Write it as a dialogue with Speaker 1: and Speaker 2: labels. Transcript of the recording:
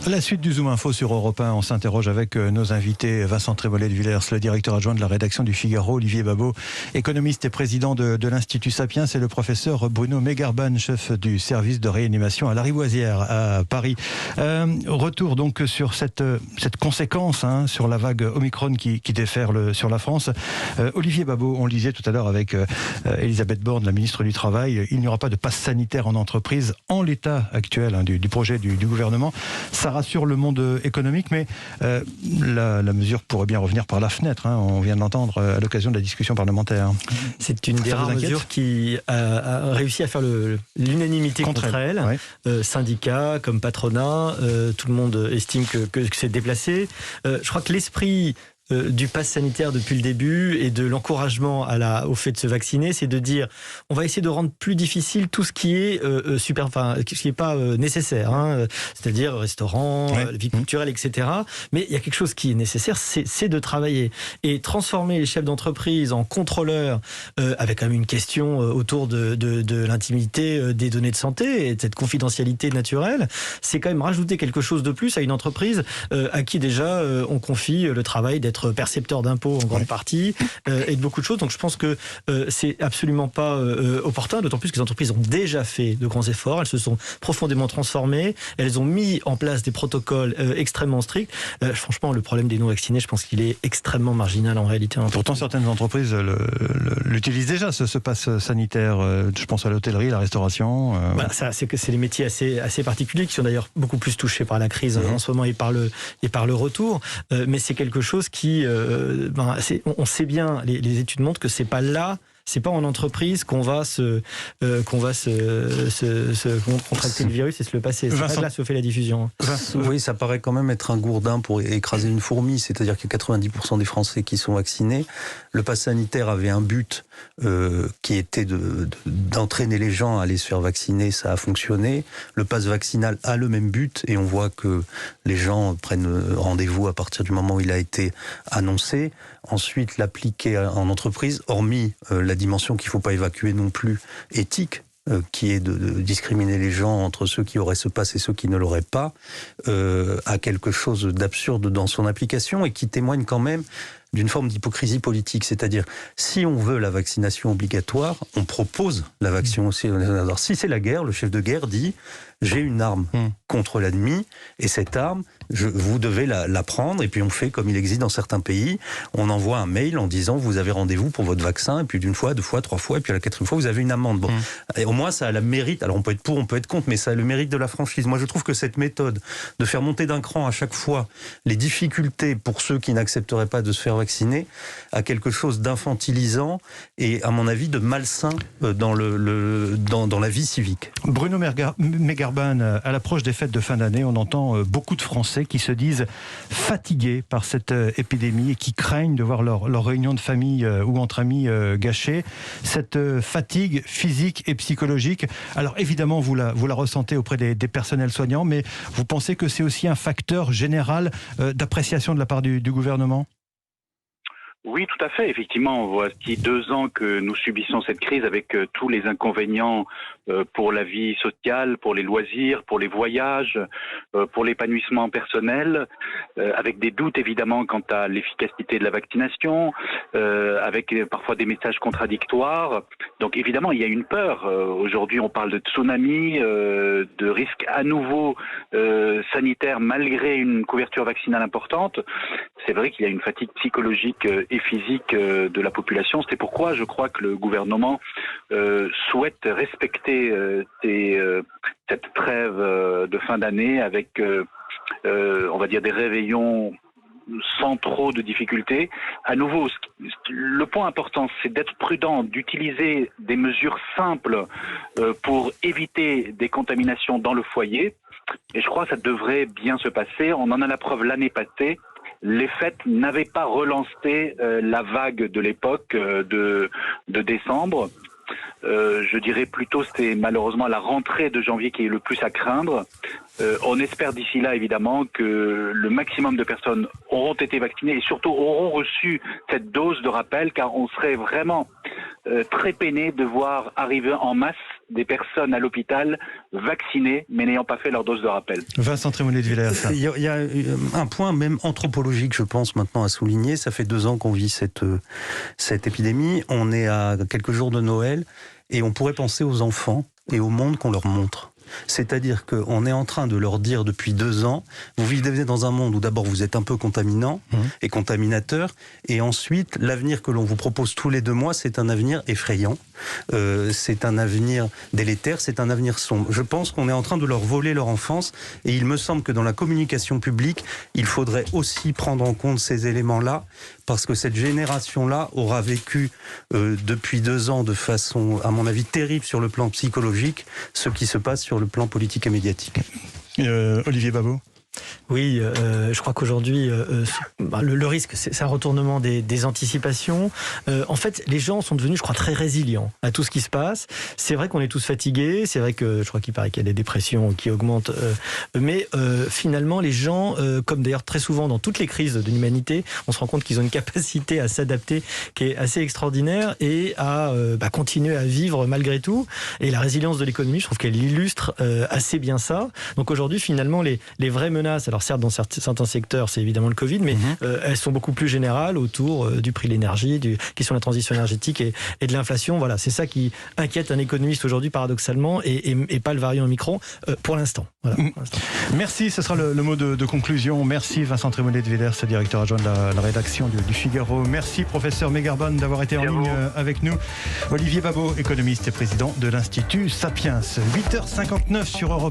Speaker 1: La suite du Zoom Info sur Europe 1, on s'interroge avec nos invités, Vincent Trémolet de Villers, le directeur adjoint de la rédaction du Figaro, Olivier Babot, économiste et président de l'Institut Sapiens, et le professeur Bruno Megarban, chef du service de réanimation à Lariboisière à Paris. Retour donc sur cette conséquence sur la vague Omicron qui déferle sur la France. Olivier Babot, on le disait tout à l'heure avec Elisabeth Borne, la ministre du Travail, il n'y aura pas de passe sanitaire en entreprise en l'état actuel du projet du gouvernement. Ça rassure le monde économique, mais la mesure pourrait bien revenir par la fenêtre. On vient de l'entendre à l'occasion de la discussion parlementaire.
Speaker 2: C'est une des rares mesures qui a réussi à faire l'unanimité contre elle. Ouais. Syndicats comme patronat, tout le monde estime que c'est déplacé. Je crois que l'esprit du pass sanitaire depuis le début et de l'encouragement au fait de se vacciner, c'est de dire on va essayer de rendre plus difficile tout ce qui est ce qui est pas nécessaire, c'est-à-dire restaurant, vie culturelle, etc. Mais il y a quelque chose qui est nécessaire, c'est de travailler et transformer les chefs d'entreprise en contrôleurs avec quand même une question autour de l'intimité des données de santé et de cette confidentialité naturelle. C'est quand même rajouter quelque chose de plus à une entreprise à qui déjà on confie le travail d'être percepteur d'impôts en grande partie et de beaucoup de choses. Donc je pense que c'est absolument pas opportun, d'autant plus que les entreprises ont déjà fait de grands efforts, elles se sont profondément transformées, elles ont mis en place des protocoles extrêmement stricts. Franchement, le problème des non-vaccinés, je pense qu'il est extrêmement marginal en réalité.
Speaker 1: Pourtant, certaines entreprises l'utilisent déjà, ce pass sanitaire. Je pense à l'hôtellerie, la restauration.
Speaker 2: C'est les métiers assez particuliers qui sont d'ailleurs beaucoup plus touchés par la crise en ce moment et par le retour. Mais c'est quelque chose qui on sait bien, les études montrent que c'est pas en entreprise qu'on va contracter le virus et se le passer. C'est pas là se fait la diffusion.
Speaker 3: Oui, ça paraît quand même être un gourdin pour écraser une fourmi, c'est-à-dire qu'il y a 90% des Français qui sont vaccinés. Le pass sanitaire avait un but qui était d'entraîner les gens à aller se faire vacciner, ça a fonctionné. Le pass vaccinal a le même but et on voit que les gens prennent rendez-vous à partir du moment où il a été annoncé. Ensuite, l'appliquer en entreprise, hormis la dimension qu'il ne faut pas évacuer non plus, éthique, qui est de discriminer les gens entre ceux qui auraient ce pass et ceux qui ne l'auraient pas, a quelque chose d'absurde dans son application et qui témoigne quand même d'une forme d'hypocrisie politique. C'est-à-dire, si on veut la vaccination obligatoire, on propose la vaccination aussi. Alors, si c'est la guerre, le chef de guerre dit « j'ai une arme contre l'ennemi et cette arme, vous devez la prendre » et puis on fait comme il existe dans certains pays, on envoie un mail en disant « vous avez rendez-vous pour votre vaccin » et puis d'une fois, deux fois, trois fois et puis à la quatrième fois, vous avez une amende. Bon. Et au moins, ça a le mérite, alors on peut être pour, on peut être contre, mais ça a le mérite de la franchise. Moi, je trouve que cette méthode de faire monter d'un cran à chaque fois les difficultés pour ceux qui n'accepteraient pas de se faire vacciner a quelque chose d'infantilisant et, à mon avis, de malsain dans la vie civique.
Speaker 1: Bruno Megarban, à l'approche des fêtes de fin d'année, on entend beaucoup de Français qui se disent fatigués par cette épidémie et qui craignent de voir leur réunion de famille ou entre amis gâchée. Cette fatigue physique et psychologique, alors évidemment vous la ressentez auprès des personnels soignants, mais vous pensez que c'est aussi un facteur général d'appréciation de la part du gouvernement ?
Speaker 4: Oui, tout à fait. Effectivement, voici 2 ans que nous subissons cette crise avec tous les inconvénients pour la vie sociale, pour les loisirs, pour les voyages, pour l'épanouissement personnel, avec des doutes évidemment quant à l'efficacité de la vaccination, avec parfois des messages contradictoires. Donc évidemment, il y a une peur. Aujourd'hui, on parle de tsunami, de risques à nouveau sanitaires malgré une couverture vaccinale importante. C'est vrai qu'il y a une fatigue psychologique et physique de la population. C'est pourquoi je crois que le gouvernement souhaite respecter cette trêve de fin d'année avec, on va dire, des réveillons sans trop de difficultés. À nouveau, le point important, c'est d'être prudent, d'utiliser des mesures simples pour éviter des contaminations dans le foyer. Et je crois que ça devrait bien se passer. On en a la preuve l'année passée. Les fêtes n'avaient pas relancé la vague de l'époque de décembre. Je dirais plutôt c'est malheureusement la rentrée de janvier qui est le plus à craindre. On espère d'ici là évidemment que le maximum de personnes auront été vaccinées et surtout auront reçu cette dose de rappel, car on serait vraiment très peiné de voir arriver en masse des personnes à l'hôpital vaccinées mais n'ayant pas fait leur dose de rappel.
Speaker 1: Vincent Trémollet de Villers.
Speaker 3: Il y a un point même anthropologique, je pense, maintenant à souligner. Ça fait 2 ans qu'on vit cette épidémie. On est à quelques jours de Noël et on pourrait penser aux enfants et au monde qu'on leur montre. C'est-à-dire qu'on est en train de leur dire depuis 2 ans, vous vivez dans un monde où d'abord vous êtes un peu contaminant et contaminateur, et ensuite l'avenir que l'on vous propose tous les 2 mois, c'est un avenir effrayant, c'est un avenir délétère, c'est un avenir sombre. Je pense qu'on est en train de leur voler leur enfance, et il me semble que dans la communication publique, il faudrait aussi prendre en compte ces éléments-là, parce que cette génération-là aura vécu depuis 2 ans de façon, à mon avis, terrible sur le plan psychologique, ce qui se passe sur le plan politique et médiatique.
Speaker 1: Olivier Babot.
Speaker 2: Oui, je crois qu'aujourd'hui, le risque, c'est un retournement des anticipations. En fait, les gens sont devenus, je crois, très résilients à tout ce qui se passe. C'est vrai qu'on est tous fatigués, c'est vrai que je crois qu'il paraît qu'il y a des dépressions qui augmentent, mais finalement, les gens, comme d'ailleurs très souvent dans toutes les crises de l'humanité, on se rend compte qu'ils ont une capacité à s'adapter qui est assez extraordinaire et à continuer à vivre malgré tout. Et la résilience de l'économie, je trouve qu'elle illustre assez bien ça. Donc aujourd'hui, finalement, les vraies menaces, alors certes dans certains secteurs c'est évidemment le Covid, mais elles sont beaucoup plus générales autour du prix de l'énergie, question de la transition énergétique et de l'inflation. Voilà, c'est ça qui inquiète un économiste aujourd'hui paradoxalement et pas le variant Omicron pour l'instant. Voilà,
Speaker 1: Merci, ce sera le mot de conclusion. Merci Vincent Trémollet de Villers, directeur adjoint de la rédaction du Figaro. Merci professeur Megarbon d'avoir été en ligne avec nous. Olivier Babot, économiste et président de l'Institut Sapiens. 8h59 sur Europe.